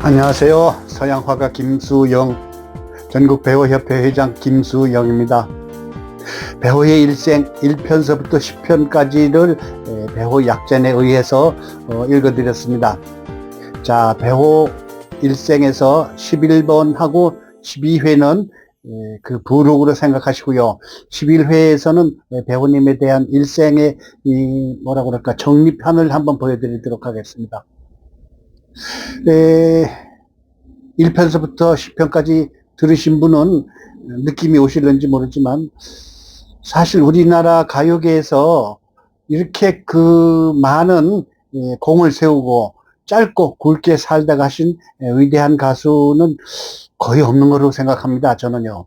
안녕하세요. 서양화가 김수영, 전국배우협회 회장 김수영입니다. 배우의 일생 1편서부터 10편까지를 배우 약전에 의해서 읽어드렸습니다. 자, 배우 일생에서 11번하고 12회는 그 부록으로 생각하시고요. 11회에서는 배우님에 대한 일생의 뭐라고 그럴까 정리편을 한번 보여드리도록 하겠습니다. 1편서부터 10편까지 들으신 분은 느낌이 오실는지 모르지만 사실 우리나라 가요계에서 이렇게 그 많은 공을 세우고 짧고 굵게 살다 가신 위대한 가수는 거의 없는 거로 생각합니다. 저는요.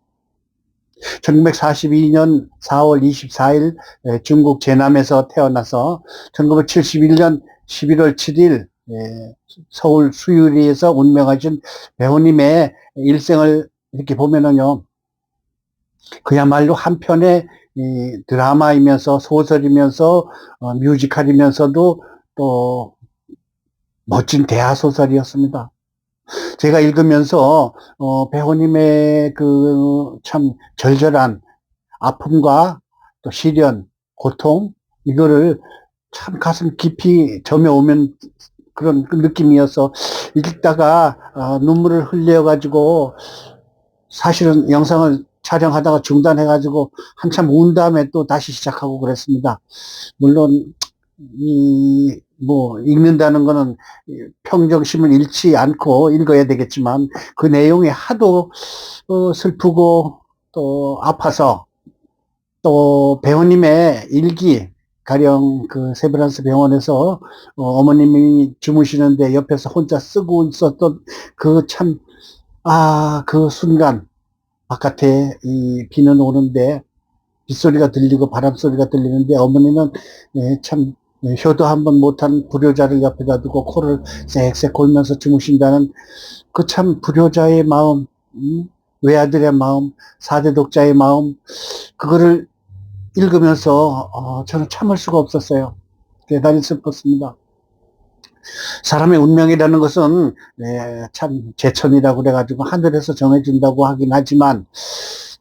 1942년 4월 24일 중국 제남에서 태어나서 1971년 11월 7일 서울 수유리에서 운명하신 배우님의 일생을 이렇게 보면은요, 그야말로 한 편의 드라마이면서 소설이면서 뮤지컬이면서도 또 멋진 대하소설이었습니다. 제가 읽으면서 배우님의 그 참 절절한 아픔과 또 시련, 고통, 이거를 참 가슴 깊이 점여오면 그런 느낌이어서 읽다가 눈물을 흘려가지고 사실은 영상을 촬영하다가 중단해가지고 한참 운 다음에 또 다시 시작하고 그랬습니다. 물론 읽는다는 거는 평정심을 잃지 않고 읽어야 되겠지만 그 내용이 하도 슬프고 또 아파서 또 배우님의 일기 가령 그 세브란스 병원에서 어머님이 주무시는데 옆에서 혼자 쓰고 있었던 그 참, 그 순간 바깥에 이 비는 오는데 빗소리가 들리고 바람소리가 들리는데 어머니는 참 효도 한번 못한 불효자를 옆에다 두고 코를 쌕쌕 골면서 주무신다는 그 참 불효자의 마음, 외아들의 마음, 사대 독자의 마음, 그거를 읽으면서 저는 참을 수가 없었어요. 대단히 슬펐습니다. 사람의 운명이라는 것은 참 제천이라고 그래가지고 하늘에서 정해준다고 하긴 하지만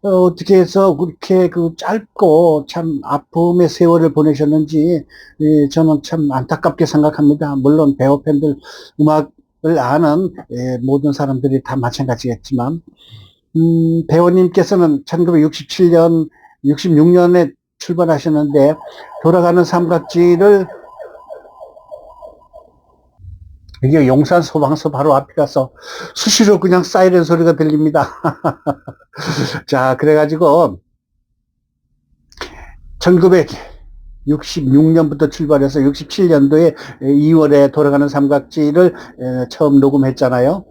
어떻게 해서 그렇게 그 짧고 참 아픔의 세월을 보내셨는지 저는 참 안타깝게 생각합니다. 물론 배우 팬들, 음악을 아는 모든 사람들이 다 마찬가지겠지만 배우님께서는 1967년, 66년에 출발하셨는데 돌아가는 삼각지를 이게 용산 소방서 바로 앞이라서 수시로 그냥 사이렌 소리가 들립니다. 자, 그래가지고 1966년부터 출발해서 67년도에 2월에 돌아가는 삼각지를 처음 녹음했잖아요.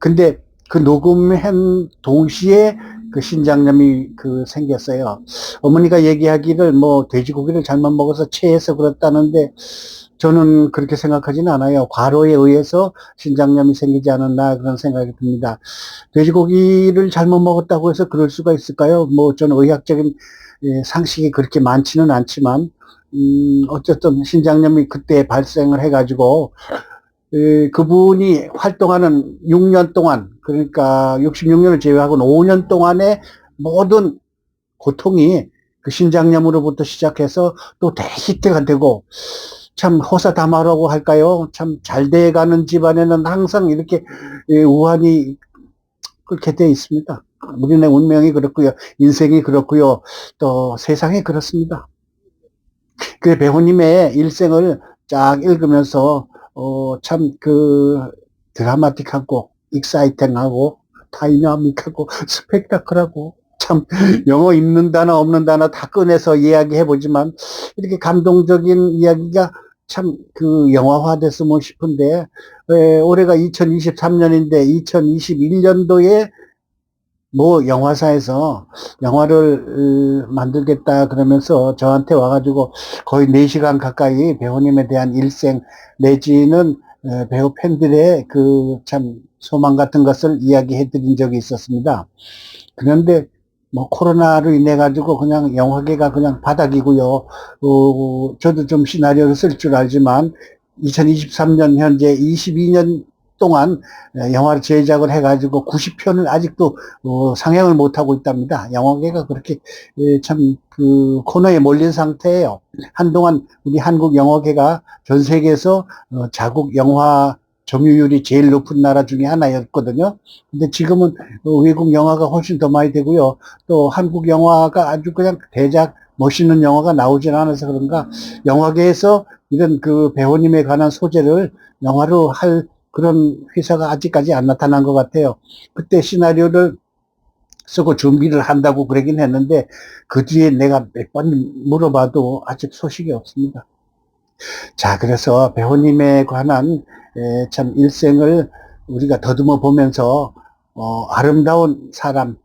근데 그 녹음한 동시에 그 신장염이 생겼어요. 어머니가 얘기하기를 돼지고기를 잘못 먹어서 체해서 그렇다는데 저는 그렇게 생각하지는 않아요. 과로에 의해서 신장염이 생기지 않았나 그런 생각이 듭니다. 돼지고기를 잘못 먹었다고 해서 그럴 수가 있을까요? 저는 의학적인 상식이 그렇게 많지는 않지만 어쨌든 신장염이 그때 발생을 해가지고 그분이 활동하는 6년 동안, 그러니까 66년을 제외하고는 5년 동안의 모든 고통이 그 신장염으로부터 시작해서 또 대히트가 되고 참 호사다마라고 할까요? 참 잘 돼가는 집안에는 항상 이렇게 우환이 그렇게 돼 있습니다. 우리네 운명이 그렇고요. 인생이 그렇고요. 또 세상이 그렇습니다. 그 배우님의 일생을 쫙 읽으면서 참 드라마틱하고 익사이팅하고 다이나믹하고 스펙타클하고 참 영어 있는 단어 없는 단어 다 꺼내서 이야기해보지만 이렇게 감동적인 이야기가 참 영화화 됐으면 싶은데 올해가 2023년인데 2021년도에 영화사에서 영화를 만들겠다 그러면서 저한테 와가지고 거의 4시간 가까이 배우님에 대한 일생 내지는 배우 팬들의 참 소망 같은 것을 이야기해 드린 적이 있었습니다. 그런데 코로나로 인해 가지고 그냥 영화계가 그냥 바닥이고요. 저도 좀 시나리오를 쓸 줄 알지만 2023년 현재 22년 동안 영화를 제작을 해가지고 90편을 아직도 상영을 못하고 있답니다. 영화계가 그렇게 참 그 코너에 몰린 상태예요. 한동안 우리 한국 영화계가 전 세계에서 자국 영화 점유율이 제일 높은 나라 중에 하나였거든요. 근데 지금은 외국 영화가 훨씬 더 많이 되고요. 또 한국 영화가 아주 그냥 대작 멋있는 영화가 나오진 않아서 그런가 영화계에서 이런 그 배우님에 관한 소재를 영화로 할 그런 회사가 아직까지 안 나타난 것 같아요. 그때 시나리오를 쓰고 준비를 한다고 그러긴 했는데 그 뒤에 내가 몇 번 물어봐도 아직 소식이 없습니다. 자, 그래서 배우님에 관한 참 일생을 우리가 더듬어 보면서 아름다운 사람,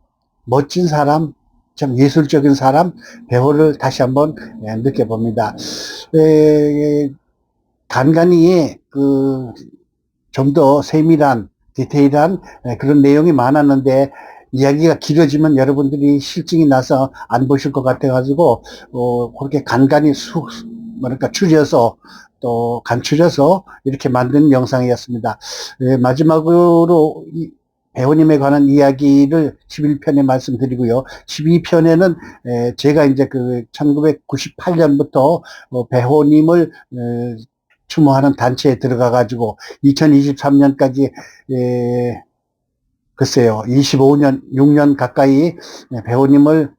멋진 사람, 참 예술적인 사람, 배우를 다시 한번 느껴봅니다. 간간히 좀 더 세밀한 디테일한 그런 내용이 많았는데 이야기가 길어지면 여러분들이 실증이 나서 안 보실 것 같아가지고 그렇게 간간히 뭐랄까 줄여서 또 간추려서 이렇게 만든 영상이었습니다. 마지막으로 배우님에 관한 이야기를 11편에 말씀드리고요. 12편에는 제가 이제 그 1998년부터 배우님을 추모하는 단체에 들어가 가지고 2023년까지 글쎄요 25년 6년 가까이 배우님을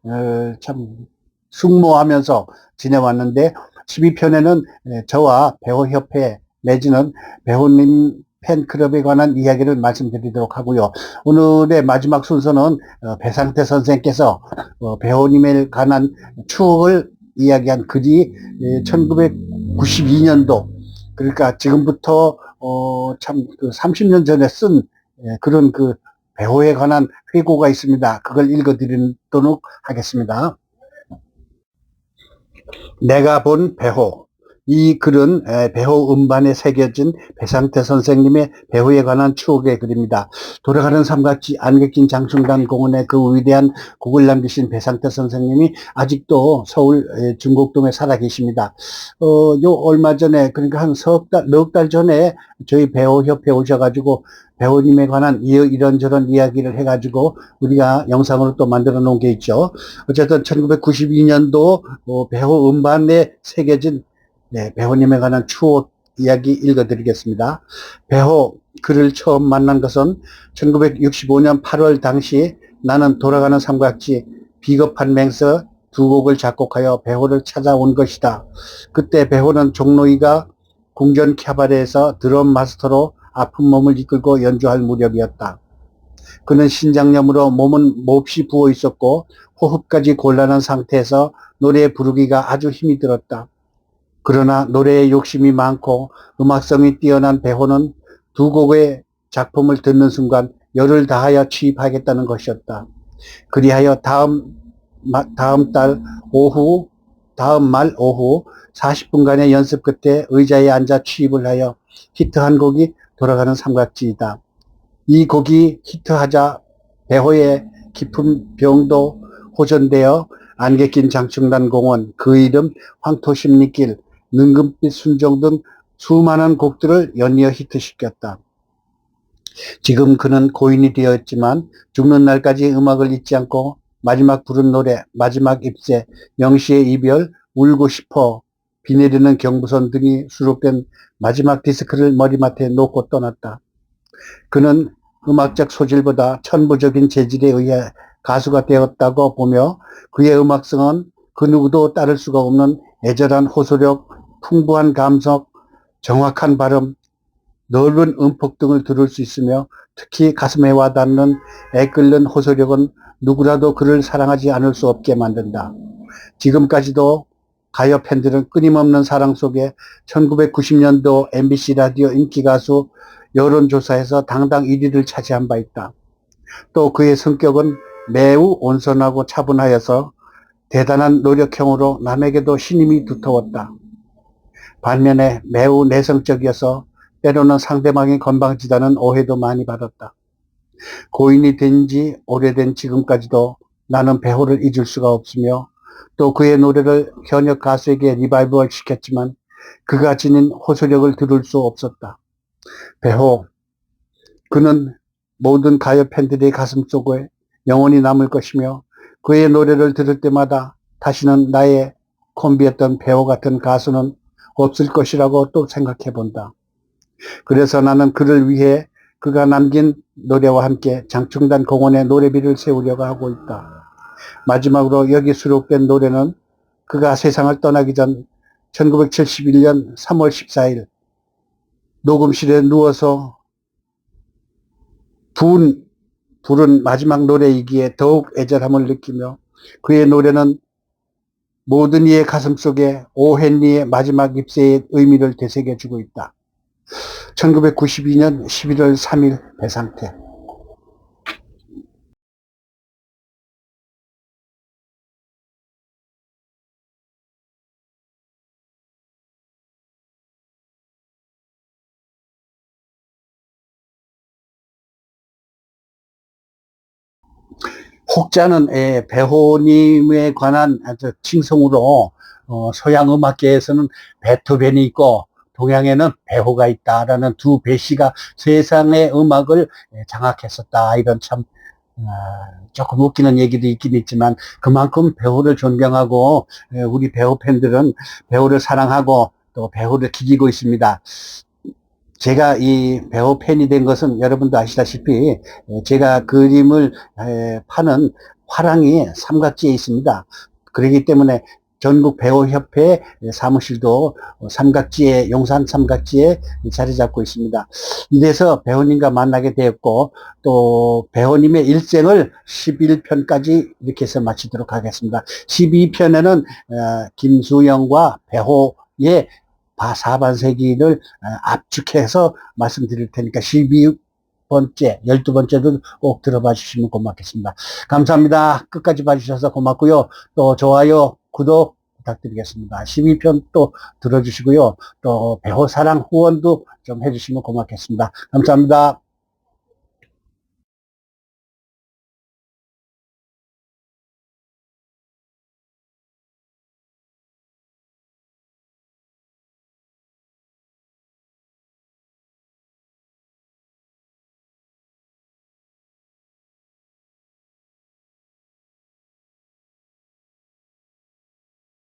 참 숙모하면서 지내왔는데 12편에는 저와 배우협회 내지는 배우님 팬클럽에 관한 이야기를 말씀드리도록 하고요. 오늘의 마지막 순서는 배상태 선생께서 배우님에 관한 추억을 이야기한 글이 1992년도 그러니까 지금부터 참 그 30년 전에 쓴 그런 그 배우에 관한 회고가 있습니다. 그걸 읽어드리도록 하겠습니다. 내가 본 배호. 이 글은 배호 음반에 새겨진 배상태 선생님의 배호에 관한 추억의 글입니다. 돌아가는 삼각지 안개낀 장충단 공원에 그 위대한 곡을 남기신 배상태 선생님이 아직도 서울 중곡동에 살아 계십니다. 요 얼마 전에 그러니까 한 넉 달 전에 저희 배호협회 오셔가지고 배우님에 관한 이런저런 이야기를 해가지고 우리가 영상으로 또 만들어 놓은 게 있죠. 어쨌든 1992년도 배우 음반에 새겨진 배우님에 관한 추억 이야기 읽어드리겠습니다. 배우 그를 처음 만난 것은 1965년 8월 당시 나는 돌아가는 삼각지 비겁한 맹서 두 곡을 작곡하여 배우를 찾아온 것이다. 그때 배우는 종로이가 궁전 캐바레에서 드럼 마스터로 아픈 몸을 이끌고 연주할 무렵이었다. 그는 신장염으로 몸은 몹시 부어 있었고 호흡까지 곤란한 상태에서 노래 부르기가 아주 힘이 들었다. 그러나 노래에 욕심이 많고 음악성이 뛰어난 배호는 두 곡의 작품을 듣는 순간 열을 다하여 취입하겠다는 것이었다. 그리하여 다음 말 오후 40분간의 연습 끝에 의자에 앉아 취입을 하여 히트한 곡이 돌아가는 삼각지이다. 이 곡이 히트하자 배호의 깊은 병도 호전되어 안개 낀 장충단 공원, 그 이름 황토심리길, 능금빛 순정 등 수많은 곡들을 연이어 히트시켰다. 지금 그는 고인이 되었지만 죽는 날까지 음악을 잊지 않고 마지막 부른 노래, 마지막 입새, 영시의 이별, 울고 싶어, 비 내리는 경부선 등이 수록된 마지막 디스크를 머리맡에 놓고 떠났다. 그는 음악적 소질보다 천부적인 재질에 의해 가수가 되었다고 보며 그의 음악성은 그 누구도 따를 수가 없는 애절한 호소력, 풍부한 감성, 정확한 발음, 넓은 음폭 등을 들을 수 있으며 특히 가슴에 와닿는 애끓는 호소력은 누구라도 그를 사랑하지 않을 수 없게 만든다. 지금까지도 가요 팬들은 끊임없는 사랑 속에 1990년도 MBC 라디오 인기가수 여론조사에서 당당 1위를 차지한 바 있다. 또 그의 성격은 매우 온선하고 차분하여서 대단한 노력형으로 남에게도 신임이 두터웠다. 반면에 매우 내성적이어서 때로는 상대방이 건방지다는 오해도 많이 받았다. 고인이 된 지 오래된 지금까지도 나는 배호를 잊을 수가 없으며 또 그의 노래를 현역 가수에게 리바이벌 시켰지만 그가 지닌 호소력을 들을 수 없었다. 배호, 그는 모든 가요 팬들의 가슴속에 영원히 남을 것이며 그의 노래를 들을 때마다 다시는 나의 콤비였던 배우 같은 가수는 없을 것이라고 또 생각해 본다. 그래서 나는 그를 위해 그가 남긴 노래와 함께 장충단 공원에 노래비를 세우려고 하고 있다. 마지막으로 여기 수록된 노래는 그가 세상을 떠나기 전 1971년 3월 14일 녹음실에 누워서 부른 마지막 노래이기에 더욱 애절함을 느끼며 그의 노래는 모든 이의 가슴속에 오헨리의 마지막 입세의 의미를 되새겨주고 있다. 1992년 11월 3일 배상태. 혹자는 배호님에 관한 칭송으로 서양 음악계에서는 베토벤이 있고 동양에는 배호가 있다라는 두 배씨가 세상의 음악을 장악했었다. 이런 참 조금 웃기는 얘기도 있긴 있지만 그만큼 배우를 존경하고 우리 배우 팬들은 배우를 사랑하고 또 배우를 기리고 있습니다. 제가 이 배우 팬이 된 것은 여러분도 아시다시피 제가 그림을 파는 화랑이 삼각지에 있습니다. 그렇기 때문에 전국 배우협회 사무실도 삼각지에, 용산 삼각지에 자리 잡고 있습니다. 이래서 배우님과 만나게 되었고 또 배우님의 일생을 11편까지 이렇게 해서 마치도록 하겠습니다. 12편에는 김수영과 배우의 사반세기를 압축해서 말씀드릴 테니까 12번째, 12번째도 꼭 들어봐 주시면 고맙겠습니다. 감사합니다. 끝까지 봐주셔서 고맙고요. 또 좋아요, 구독 부탁드리겠습니다. 12편 또 들어주시고요. 또 배우사랑 후원도 좀 해주시면 고맙겠습니다. 감사합니다.